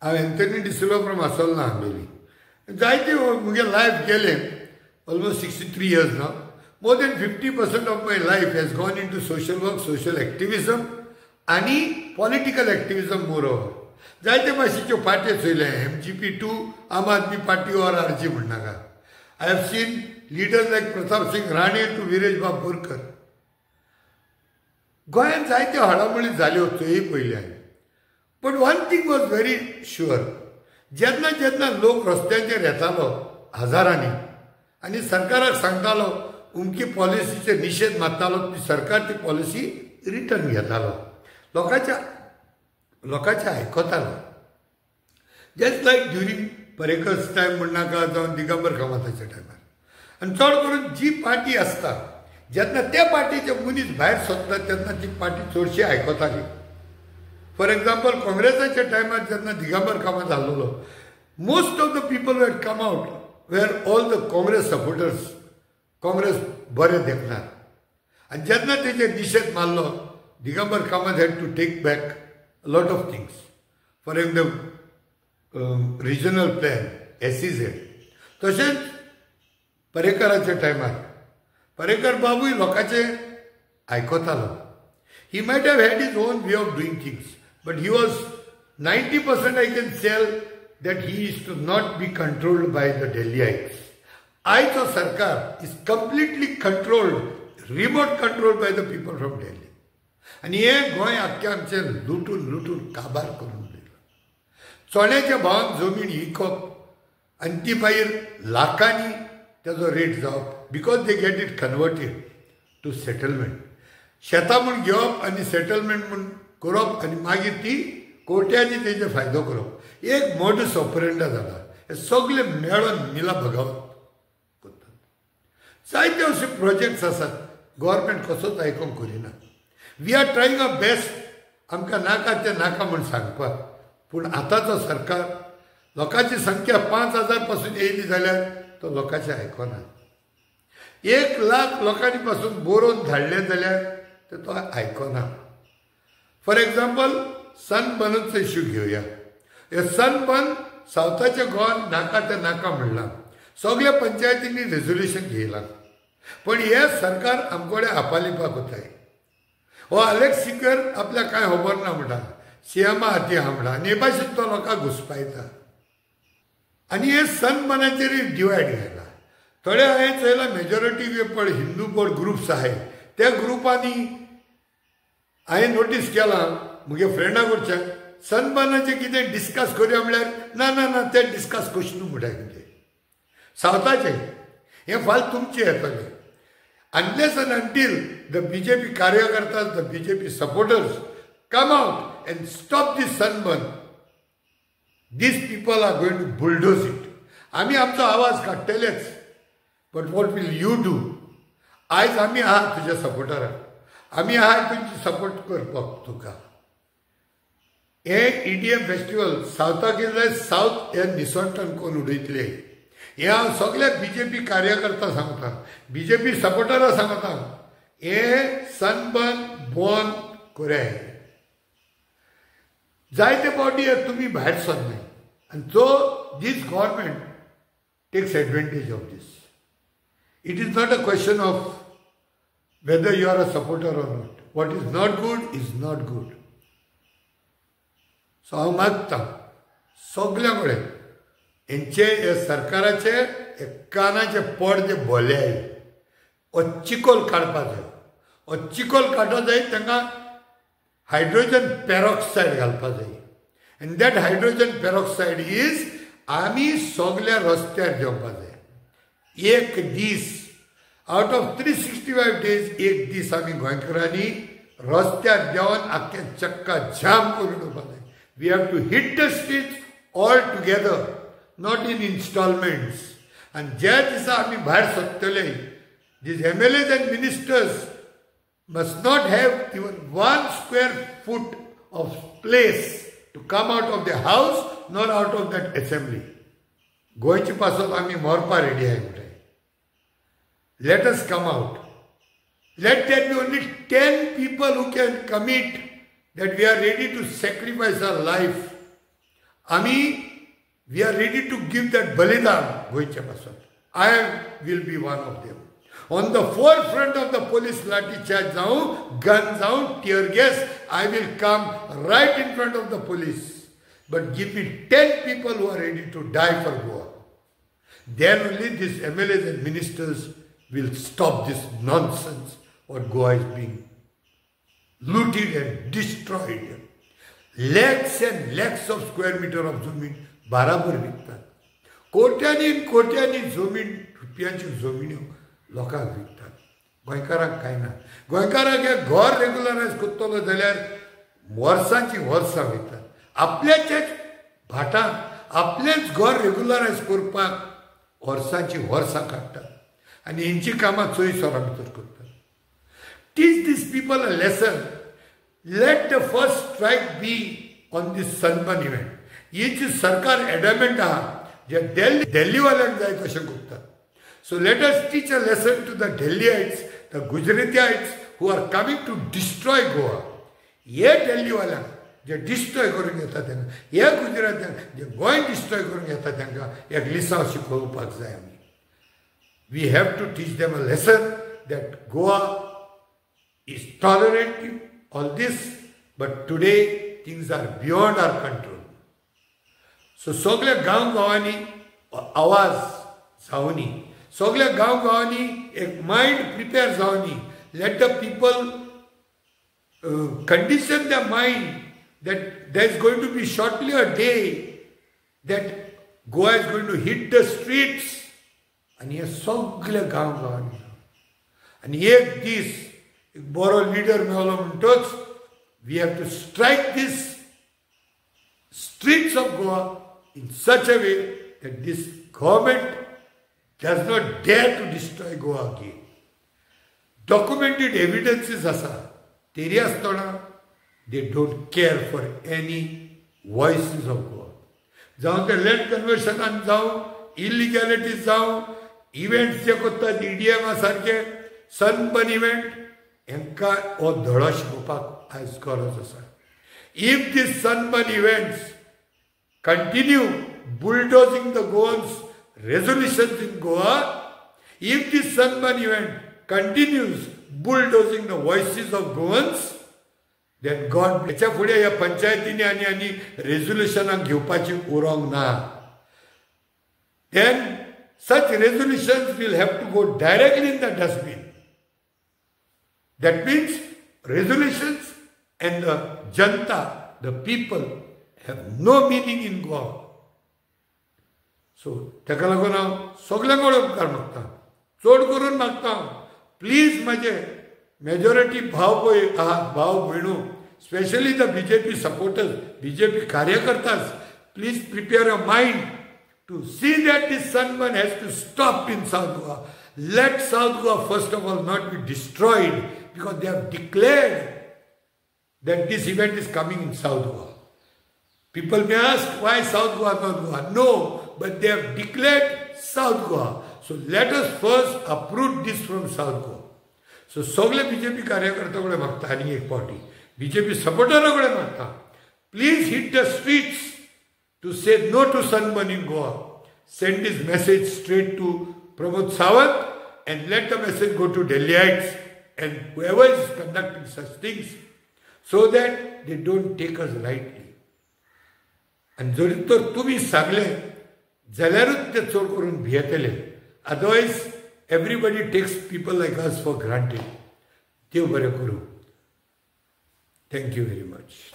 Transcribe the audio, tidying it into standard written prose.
हांव Anthony de Silva from आसोलना Ambelim जायते मुगे लायफ गेले almost 63 years now. More than 50% of my life has gone into social work, social activism आणि political activism moreover. जायते भाशेच्यो party चोयले MGP2 आम आदमी पार्टी और RG म्हणनाका. I have seen leaders like Pratap Singh Rane to Viresh बाब बोरकर. गोंयांत जायत्यो हडामोडी जाल्यो चोय पयल्या. But one thing was very sure, जेन्ना जेन्ना लोक रस्त्यांचेर येतालो हजारांनी आनी सरकाराक सांगतालो उमकी पॉलिसीचे निषेध मारतालो, सरकार ती पॉलिसी रिटर्न घेतालो, लोकांच्या आयकतालो. जस्ट लायक ड्युरींग पर्रेकर्स टायम म्हणनाका जावन दिगंबर कामताच्या टायमार. आनी चड करून जी पार्टी आसता जेन्ना त्या पार्टीचे मनीस भायर सरतात तेन्ना ती पार्टी चडशी आयकताली. फॉर एग्जाम्पल काँग्रेसाच्या टायमार जेन्ना दिगंबर कामत आसलेलो, most of the people had come out where all the Congress supporters Congress बरें देखनार. आनी जेन्ना तेजे निशेध मारलो, Digambar Kamat had to take back lot of things. For example regional plan SEZ. तशेंच पर्रेकराच्या टायमार पर्रेकर बाबूय लोकांचे आयकतालो. He might have had his own way of doing things, but he was 90% I can tell that he is to not be controlled by the Delhiites. Aito Sarkar is completely controlled, remote controlled by the people from Delhi. And हे गोंय आख्खें आमचें लुटून काबार करून दिलो. चोण्याच्या भावांक जमीन विकप आनी ती भायर लाखांनी तेजो रेट जावप because they get it converted to settlement. शेतां म्हूण घेवप आनी सेटलमेंट म्हूण करप आनी मागीर ती कोट्यांनी तेजे फायदो करप. एक मोडस ऑपरेंडा जाला. हे सगळे मेळोन मिला भगावत करतात. जायते अशे प्रोजेक्ट्स आसात गव्हर्मेंट कसोच आयकूंक करिना. We are trying a best आमकां नाका तें नाका म्हूण सांगपाक. पूण आतांचो सरकार लोकांची संख्या 5,000 पासून येयली जाल्यार तो लोकांचें आयकना. 1 लाख लोकांनी पासून बरोवन धाडले जाल्यार तो आयकना. फॉर एग्जाम्पल सनबर्नचो इश्यू घेवया. हे सनबर्न सावथाच्या गोवान नाका तें नाका म्हणलां. सगळ्या पंचायतींनी रेजोल्युशन घेयलां. पण हे सरकार आमकोडे आपालिपा कोताय. हो अलेक्स सिक्वेर आपल्याक कांय खबर ना म्हणटा, सीएमा हाती आहा म्हणटा आनी हे भाशेन तो लोकांक घुसपायता. आनी हे सनबर्नाचेर डिवायड घायला. थोडे हांवें चयलां मेजॉरिटी पळ हिंदू पळ ग्रुप्स आहाय त्या ग्रुपांनी हांवें नोटीस केलां मुगे फ्रेंडा कडच्यान सनबर्नाचें कितें डिस्कस करया म्हळ्यार ना तें डिस्कस कशें न्हू म्हणटा कितें. सावथाचें हें फाल तुमचें येतलें. Unless and until the BJP कार्यकर्तास, the BJP supporters come out and stop this sunburn, these people are going to bulldoze it. आमी आमचो आवाज काडटलेच. But what will you do? आयज आमी आहात तुज्या सपोर्टराक, आमी आहात तुमची सपोर्ट करपाक तुका. हे EDM फेस्टिवल सावथाक येयल्यार सावथ हे निसंटन कोन्न उडयतले. हे हांव सगळ्या BJP कार्यकर्ता सांगता, BJP सपोर्टरां सांगता, हे सनबर्न बंद कराय. जायते फावटी तुमी भायर सरनाय आनी so this government takes advantage of this. It is not a question of whether you are a supporter or not. What is not good is not good. So हांव मागता सगळ्यां कडेन हेंचे हे सरकाराचे हे कानाचे पडदे भोल्याय. हो चिकोल काडपाक जाय. हो चिकोल काडूंक जाय तांकां हायड्रोजन पेरॉक्सायड घालपाक जाय. And that hydrogen peroxide is आमी सगळ्या रस्त्यार देंवपाक जाय. एक दीस आउट ऑफ 365 days एक दीस आमी गोंयकारांनी रस्त्यार देंवन आख्खें चक्का जाम करून उडोवपाक जाय. We have to hit the streets all together, not in instalments. आनी ज्या दिसा आमी भायर सरतले, these MLAs and ministers must not have even 1 square foot of place to come out of the house, not out of that assembly. गोंयचे पासून आमी मरपा ready आहाय म्हणटाय. Let us come out. Let there be only 10 people who can commit that we are ready to sacrifice our life. we are ready to give that balidan goyच्या पासून. I will be one of them. On the forefront of the police lathi charge down, gun down, tear gas, I will come right in front of the police. But give me 10 people who are ready to die for Goa. Then only these MLAs and ministers will stop this nonsense what Goa is being looted and destroyed. Lakhs and lakhs of square meter of जमीन बराबर विकतात. कोट्यांनी जमीन रुपयांची जमीन लोकांक विकतात. गोंयकारांक कांय ना. गोंयकारांक एक घर रेग्युलरायज करतलो जाल्यार वर्सांची वर्सां वयतात. आपल्याच्याच भाटांक आपलेंच घर रेग्युलरायज करपाक वर्सांची वर्सां काडटात आनी हेंची कामां चोयसरां भितर करतात. Teach these people a lesson. Let the first strike be on this Sunburn event. ही जी सरकार एडमेंट आहा जे दिल्लीवाल्यांक जाय तशें करतात. So let us teach a lesson to the Delhiites, the Gujaratiites who are coming to destroy Goa. हे दिल्लीवाल्यांक जे destroy करून येतात तांकां, हे गुजरात्यांक जे गोंय डिस्ट्रॉय करून येतात तांकां एक लिसांव शिकोवपाक जाय आमी. We have to teach them a lesson that Goa is tolerating all this, but today things are beyond our control. So सगळ्या गांवांनी आवाज जावनी, सगळ्या गांवांनी एक माइंड प्रिपेर जावनी. Let the people condition their mind that there is going to be shortly a day that Goa is going to hit the streets. आणि हे सगळ्या गांवांनी आणि एक दीस एक बरो leader मेळलो म्हणटच we have to strike these streets of Goa in such a way that this government does not dare to destroy Goa again. Documented evidences asa teri astana they don't care for any voices of Goa. जावं ते land कन्वर्शनान जावं इलिगॅलिटीज जावं events जे करतात EDM सारखे sunburn event हेंकां हो धडो शिकोवपाक आयज गरज आसा. If these sunburn events continue bulldozing the Goans resolutions in Goa, if this sunburn event continues bulldozing the voices of Goans, then God हेच्या फुडें ह्या पंचायतींनी आनी रेजोल्युशनां घेवपाची उरोंक ना. Then such resolutions will have to go directly in the dustbin. That means resolutions and the janta, the people, have no meaning in Goa. So, ताका लागून हांव सगळ्यांक उपकार मागतां, चड करून मागतां, प्लीज म्हाजे मेजॉरिटी भाव पळय आहात, भाव भयणू, specially the BJP supporters, BJP कार्यकर्तास, please prepare your mind to see that this sunburn has to stop in South Goa. Let South Goa first of all not be destroyed because they have declared that this event is coming in South Goa. People may ask why South Goa, not Goa. No, but they have declared South Goa. So let us first uproot this from South Goa. So सगळे BJP कार्यकर्ता कडेन मागता आनी एक पावटी BJP supporters कडेन मागता, please hit the streets to say no to sunburn in Goa. Send this message straight to Pramod Sawant and let the message go to Delhiites and whoever is conducting such things so that they don't take us lightly. And जरी तर तुम्ही सांगले जाल्यारूच ते चड करून भियेतले. Otherwise everybody takes people like us for granted. देव बरें करूं. Thank you very much.